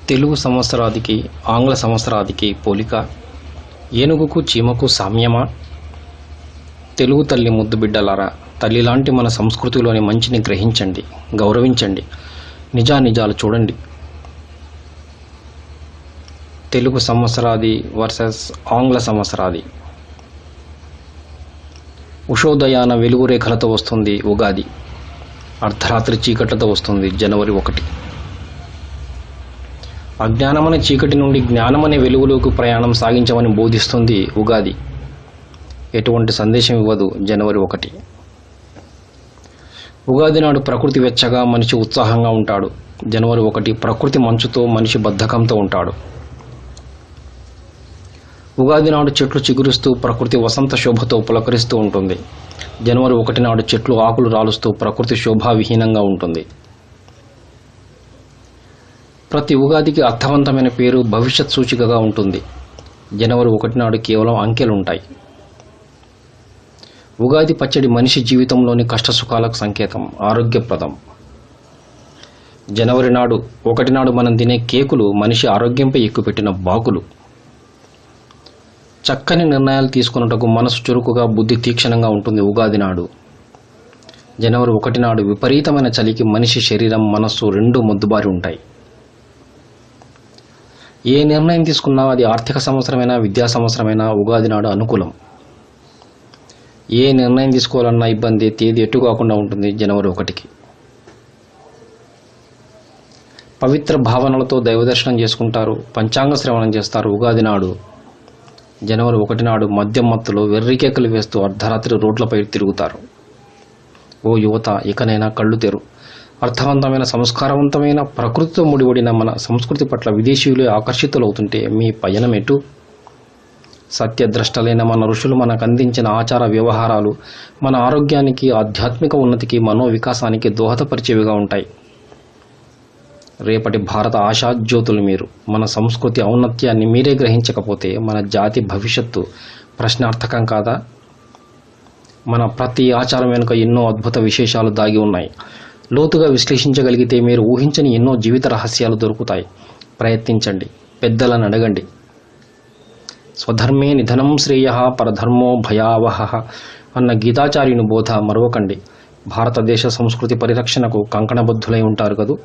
తెలుగు సంవత్సరాదికి ఆంగ్ల సంవత్సరాదికి పోలిక, ఏనుగుకు చీమకు సామ్యమా? తెలుగు తల్లి ముద్దు బిడ్డలారా, తల్లిలాంటి మన సంస్కృతిలోని మంచిని గ్రహించండి, గౌరవించండి, నిజానిజాలు చూడండి. తెలుగు సంవత్సరాది వర్సెస్ ఆంగ్ల సంవత్సరాది. ఉషోదయాన వెలుగు రేఖలతో వస్తుంది ఉగాది, అర్ధరాత్రి చీకట్లతో వస్తుంది జనవరి 1. అజ్ఞానమనే చీకటి నుండి జ్ఞానమనే వెలుగులోకి ప్రయాణం సాగించమని బోధిస్తుంది ఉగాది. ఎటువంటి సందేశం ఇవ్వదు జనవరి 1. ఉగాది నాడు ప్రకృతి వెచ్చగా, మనిషి ఉత్సాహంగా ఉంటాడు. జనవరి 1 ప్రకృతి మంచుతో, మనిషి బద్ధకంతో ఉంటాడు. ఉగాది నాడు చెట్లు చిగురుస్తూ, ప్రకృతి వసంత శోభతో పులకరిస్తూ ఉంటుంది. జనవరి 1 నాడు చెట్లు ఆకులు రాలుస్తూ, ప్రకృతి శోభావిహీనంగా ఉంటుంది. ప్రతి ఉగాదికి అర్థవంతమైన పేరు, భవిష్యత్ సూచికగా ఉంటుంది. జనవరి 1 నాడు కేవలం అంకెలుంటాయి. ఉగాది పచ్చడి మనిషి జీవితంలోని కష్టసుఖాలకు సంకేతం, ఆరోగ్యప్రదం. జనవరి 1 నాడు మనం తినే కేకులు మనిషి ఆరోగ్యంపై ఎక్కుపెట్టిన బాకులు. చక్కని నిర్ణయాలు తీసుకున్నటకు మనసు చురుకుగా, బుద్ధి తీక్షణంగా ఉంటుంది ఉగాది నాడు. జనవరి 1 నాడు విపరీతమైన చలికి మనిషి శరీరం, మనస్సు రెండూ మొద్దుబారి ఉంటాయి. ఏ నిర్ణయం తీసుకున్నా అది ఆర్థిక సంవత్సరమైనా, విద్యా సంవత్సరమైనా ఉగాది నాడు అనుకూలం. ఏ నిర్ణయం తీసుకోవాలన్నా ఇబ్బంది, తేదీ ఎటు కాకుండా ఉంటుంది జనవరి 1కి. పవిత్ర భావనలతో దైవదర్శనం చేసుకుంటారు, పంచాంగ శ్రవణం చేస్తారు ఉగాది నాడు. జనవరి 1 నాడు మద్యం మత్తులో వెర్రికేకలు వేస్తూ అర్ధరాత్రి రోడ్లపై తిరుగుతారు. ఓ యువత, ఇకనైనా కళ్ళు తెరు. అర్థవంతమైన, సంస్కారవంతమైన, ప్రకృతితో ముడిపడిన మన సంస్కృతి పట్ల విదేశీయులే ఆకర్షితులవుతుంటే మీ పయనం ఎటు? సత్యద్రష్టలైన మన ఋషులు మనకు అందించిన ఆచార వ్యవహారాలు మన ఆరోగ్యానికి, ఆధ్యాత్మిక ఉన్నతికి, మనోవికాసానికి దోహదపరిచేవిగా ఉంటాయి. రేపటి భారత ఆశాజ్యోతులు మీరు. మన సంస్కృతి ఔన్నత్యాన్ని మీరే గ్రహించకపోతే మన జాతి భవిష్యత్తు ప్రశ్నార్థకం కాదా? మన ప్రతి ఆచారం వెనుక ఎన్నో అద్భుత విశేషాలు దాగి ఉన్నాయి. లోతుగా విశ్లేషించగలిగితే మీరు ఊహించని ఎన్నో జీవిత రహస్యాలు దొరుకుతాయి. ప్రయత్నించండి, పెద్దలను అడగండి. స్వధర్మే నిధనం శ్రేయః పరధర్మో భయావహః అన్న గీతాచార్యుని బోధ మరవకండి. భారతదేశ సంస్కృతి పరిరక్షణకు కంకణబద్ధులై ఉంటారు కదూ.